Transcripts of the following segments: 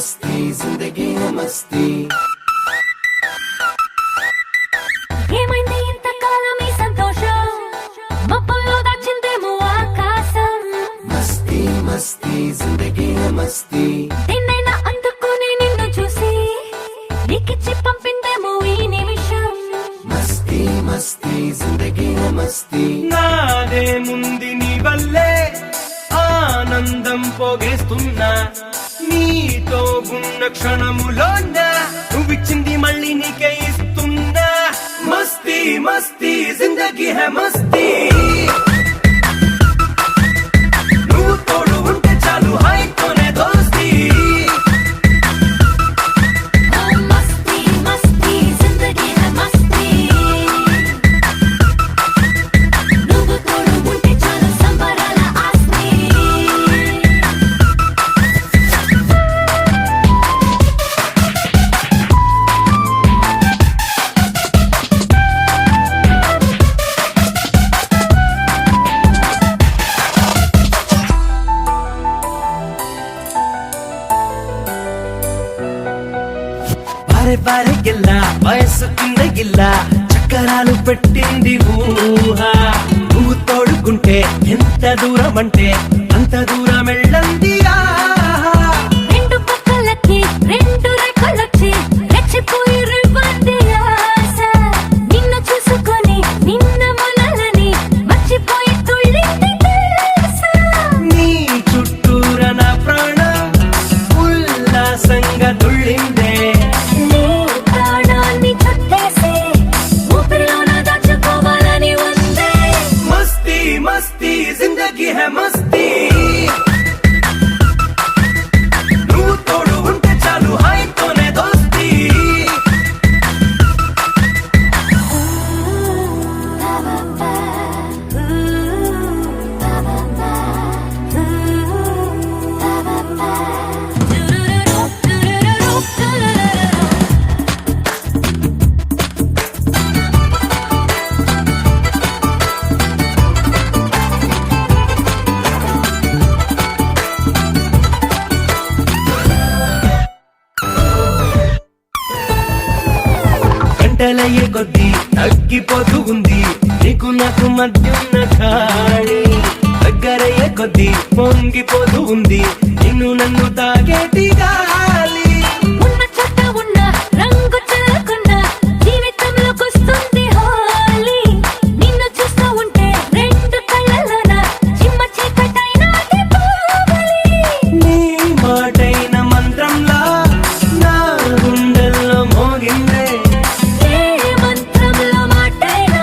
मस्ती जिंदगी है मस्ती ఏమైంది ఇంతకాలం ఈ సంతోషం మబ్బుల్లో దాచిందేమో ఆకాశం मस्ती मस्ती जिंदगी है मस्ती నిన్నైనా అందుకుని నిన్ను చూసి నీకిచ్చి పంపిందేమో ఈ నిమిషం मस्ती मस्ती जिंदगी है मस्ती నాదే ముంది నీ వల్లే ఆనందం పోగేస్తున్నా నీతో ఉన్న క్షణములోన నువ్విచ్చింది మళ్ళీ నీకే ఇస్తున్నా మస్తీ మస్తీ జిందగీ హై మస్తీ నువ్వు తోడు ఉంటే చాలు హాయితోనే దోస్తీ మస్తీ మస్తీ జిందగీ హై మస్తీ నువ్వు తోడు ఉంటే చాలు సంబరాల ఆస్తి బారే బారే గిల్లా వయస్సు కింద గిల్లా చక్కరాలు పెట్టింది ఊహ నువ్వు తోడుకుంటే ఎంత దూరం అంటే అంత దూరం వెళ్ళంది రెండు పక్కలకి రెండు రెక్కలొచ్చి రెచ్చిపోయి రివ్వంది ఆశ నిన్ను చూసుకొని నిన్న మొనలని మర్చిపోయి తుళ్ళింది తెలుసా నీ చుట్టూర నా ప్రాణం ఉల్లాసంగా తుళ్ళిందే నీ ప్రాణాన్ని చుట్టేసి ఊపిరిలోన దాచుకోవాలని ఉందే మస్తీ మస్తీ జిందగీ హై మస్తీ నువ్వు తోడు ఉంటే చాలు హాయితోనే దోస్తీ గంటలయ్యే కొద్దీ తగ్గిపోతూ ఉంది నీకు నాకు మధ్యున్న ఖాళీ దగ్గరయ్యే కొద్దీ పొంగిపోతూ ఉంది నిన్ను నన్ను తాగేటి గాలి ఉన్న చోట ఉన్న రంగు చెల్లకుండా జీవితంలోకొస్తుంది హోలీ నిన్ను చూస్తూ ఉంటే రెండు కళ్ళలోన చిమ్మ చీకటైనాది పోవాలి నీ మాటైన మంత్రంలా నా గుండెల్లో మోగిందే ఏ మంత్రంలో మాటైనా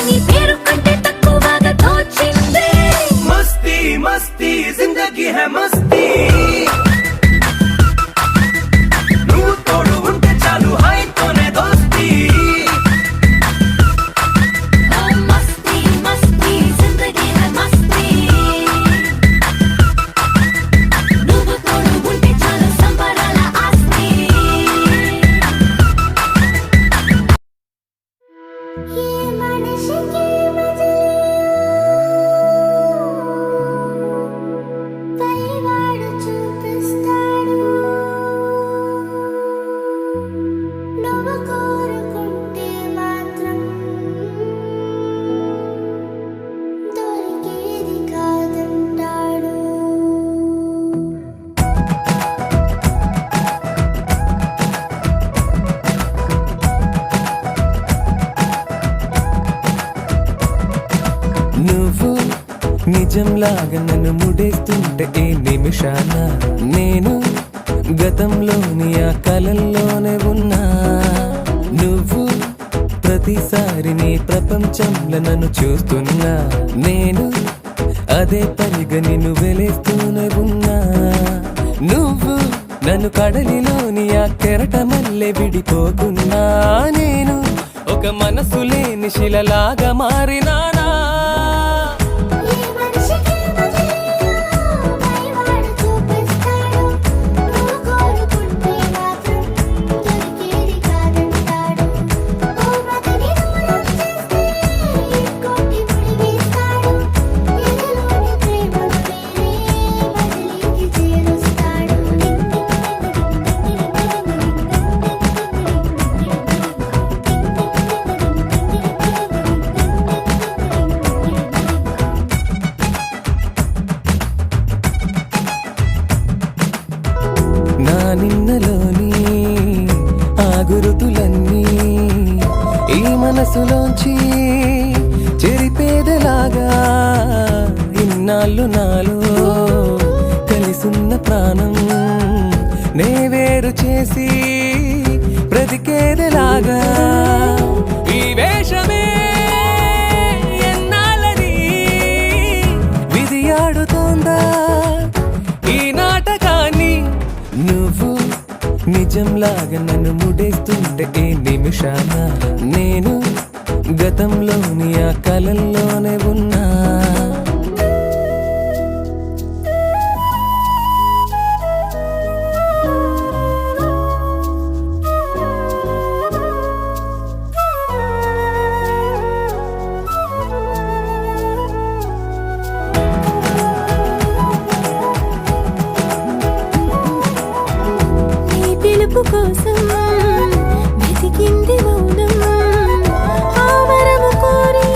నీ పేరు కంటే తక్కువగా తోచిందే మస్తీ మస్తీ జిందగీ హై మస్తీ నువ్వు తోడు ఉంటే చాలు హాయితోనే దోస్తీ మస్తీ మస్తీ జిందగీ హై మస్తీ నువ్వు తోడు ఉంటే చాలు సంబరాల ఆస్తి ఏ మనిషికి పైవాడు చూపిస్తాడు నువ్వు కోరుకుంటే మాత్రం దొరికేది కాదంటాడు నువ్వు నిజంలాగా నన్ను ముడేస్తుంటే ఈ నిమిషాన నేను గతంలోని ఆ కలల్లోనే ఉన్నా నువ్వు ప్రతిసారి నీ ప్రపంచంలో నన్ను చూస్తున్నా నేను అదే పనిగా నిన్ను వెలేస్తూనే ఉన్నా నువ్వు నన్ను కడలిలోని ఆ కెరట మల్లె విడిపోకున్నా నేను ఒక మనసు లేని శిలలాగా మారినానా ఏ మనిషికి పైవాడు చూపిస్తాడు నువ్వు కోరుకుంటే మాత్రం దొరికేది కాదంటాడు ఓ మగని దూరం చేస్తే ఇంకోటి ముడివేస్తాడు ఎదలోని ప్రేమను వేరే బదిలీకి చేరుస్తాడు నిన్నలోని ఆ గురుతులన్నీ ఈ మనసులోంచి చెరిపేదలాగా ఇన్నాళ్ళు నాలో కలిసున్న ప్రాణం నే వేరు చేసి బ్రతికేదలాగా ఈ వేషమే ఎన్నాళ్ళని విధి ఆడుతోందా ఈ నాటకాన్ని నువ్వు నిజంలాగా నన్ను ముడేస్తుంటే ఈ నిమిషాన నేను గతంలోని ఆ కలల్లోనే ఉన్నా నీ పిలుపు కోసం వెతికింది మౌనం ఆ వరము కోరి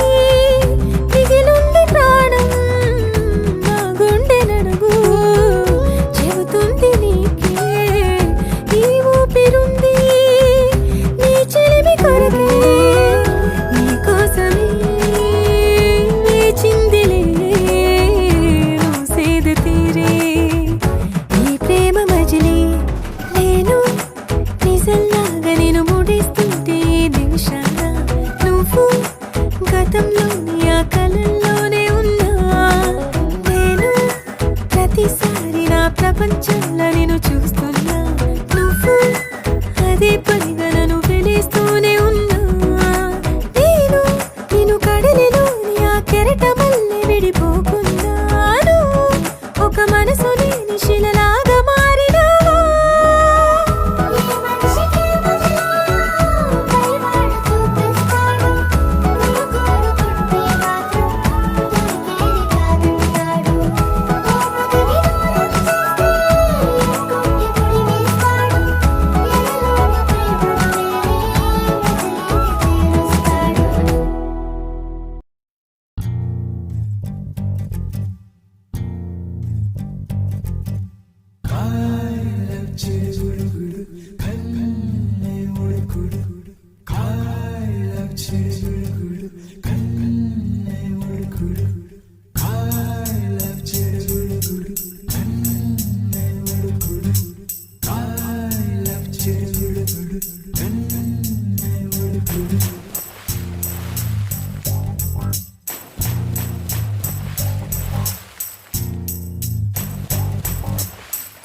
మిగిలుంది ప్రాణం నా గుండె నడుగు చెబుతుంది నీకే ఈ ఊపిరుంది నీ చెలిమి కొరకే నీ కోసమే వేచిందిలే సేద తీరే ఈ ప్రేమ మజిలీ నేను నిజంలాగా నేను ముడిస్తుంటే ఈ నిమిషాన నువ్వు గతంలోని ఆ కలల్లోనే ఉన్నా నేను ప్రతిసారి నా ప్రపంచంలో నేను చూస్తున్నా నువ్వు అదే పనిగా నన్ను వెలిస్తూనే ఉన్నా నేను నిన్ను కడలిలోని ఆ కెరటమల్లె విడిపోకున్నాను ఒక మనసు లేని శిలలాగా మారినావా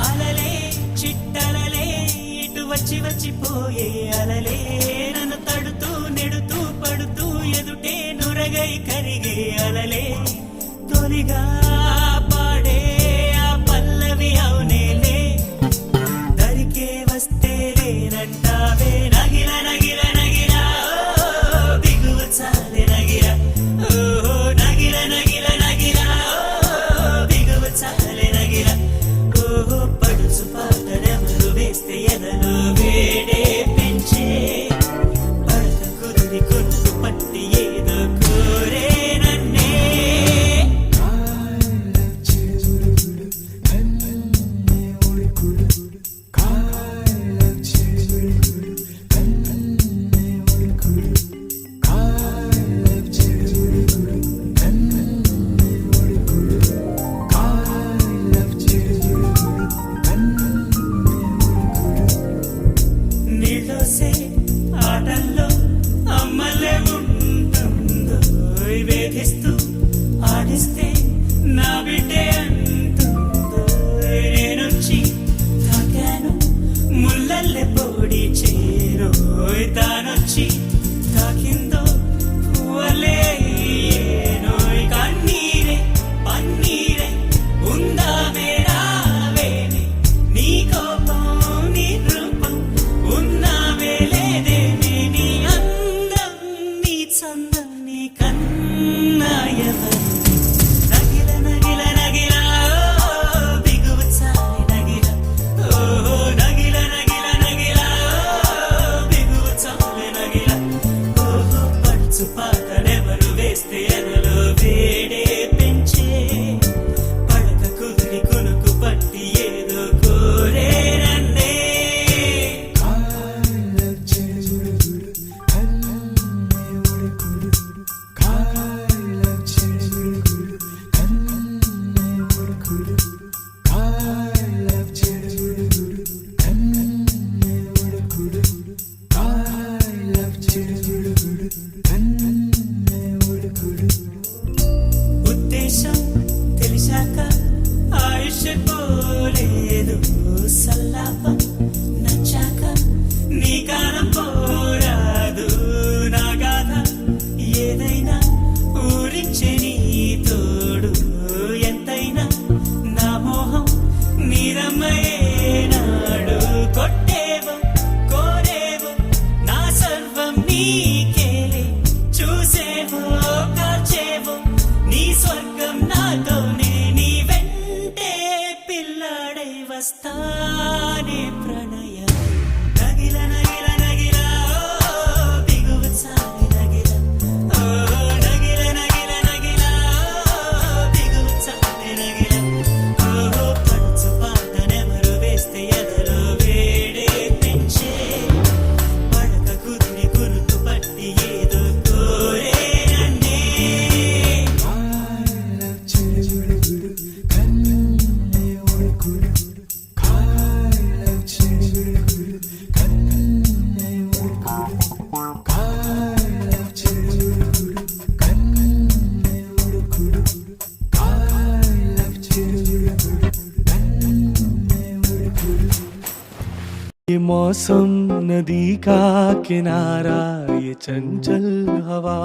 అలలే చిట్టలలే ఇటు వచ్చి వచ్చిపోయే అలలే నన్ను తడుతూ నెడుతూ పడుతూ ఎదుటే నురగై కరిగే అలలే తొలిగా పాడే ఆ పల్లవి అవునేలే దరికే వస్తే లేనంటావే నగిల నగిల నగిల ఓ, దిగువ చాలే నగిల ఓ నగిల నగిల నగిల ఓ, దిగువ చాలే నగిల ఓ పడుచు పాటలెవరు వేస్తే ఎదలో వేడే పెంచే పడత కుదిరి కొట్టు పట్టి ఏదో కోరే నన్నే మరిచిపోలేదు సల్లాప నచ్చాక నీ కాలం పోరాదు నా గాథ ఏదైనా ఊరించే నీ తోడు ఎంతైనా నా మోహం నీరమ్మయేనాడు కొట్టేవో కోరేవో నా సర్వం నీకేలే చూసేవో కాచేవో నీ స్వర్గం నాతోనే నీ వెంటే పిల్లాడై వస్తానే ప్రణయ నగిల నగిల నగిల బిగువు సాగి నగిల నగిల నగిల నగిల బిగువు సాగి నగిల పడుచు పాటనెవరు వేస్తే ఎదలో వేడే పెంచే పడక కుదిరి గురుతు పట్టి ఏదో కోరే నన్నే ये मौसम नदी का किनारा ये चंचल हवा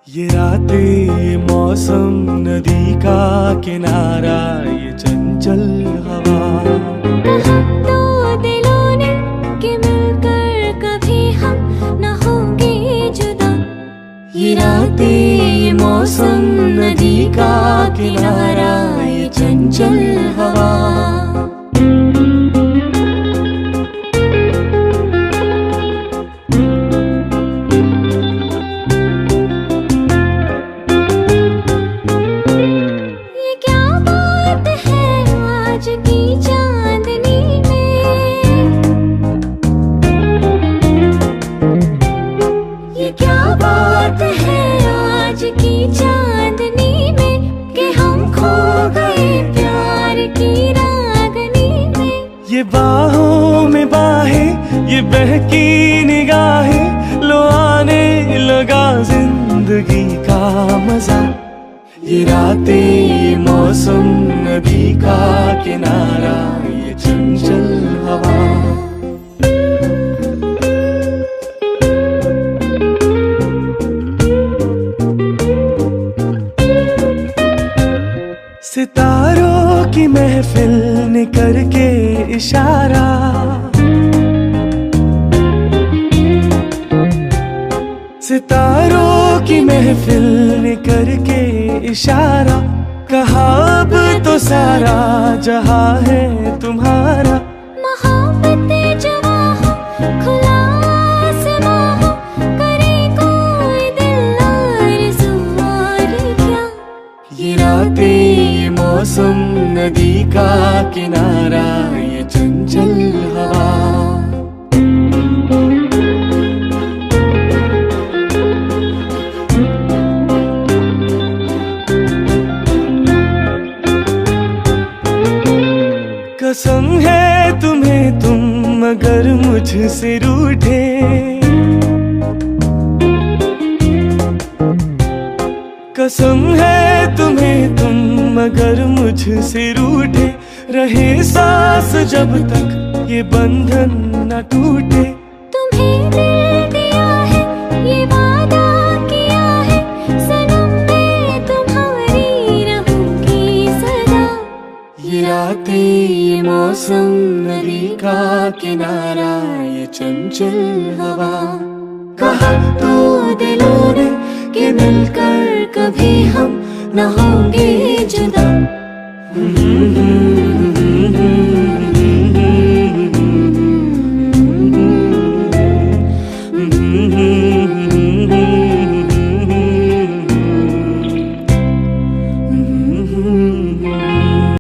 ये रातें ये मौसम नदी का किनारा ये चंचल हवा दो दिलों ने कि मिलकर कभी हम न होंगे जुदा ये रातें ये मौसम नदी का किनारा ये चंचल हवा ये क्या बात है आज की चांदनी में ये क्या बात है आज की चांदनी में कि हम खो गए प्यार की रागनी में ये बाहों में बाहें ये बहकी निगाहें लो आने लगा जिंदगी का मजा ये रातें ये मौसम नदी का किनारा ये चंचल हवा सितारों की महफिल ने करके इशारा सितारों की महफिल ने करके इशारा कहा अब तो सारा जहां है तुम्हारा मोहब्बतें जवां हो खुला आसमां हो करे कोई दिल आरज़ू और क्या ये रातें ये मौसम नदी का किनारा ये चंचल हवा कसम है तुम्हें तुम अगर मुझसे रूठे कसम है तुम्हें तुम अगर मुझसे रूठे रहे सांस जब तक ये बंधन न टूटे तुम्हें दिल दिया है ये वादा किया है सनम मैं तुम्हारी रहूंगी सदा ये रातें ये मौसम नदी का किनारा ये चंचल हवा कहा तो दिलों ने कि मिलकर कभी हम न होंगे जुदा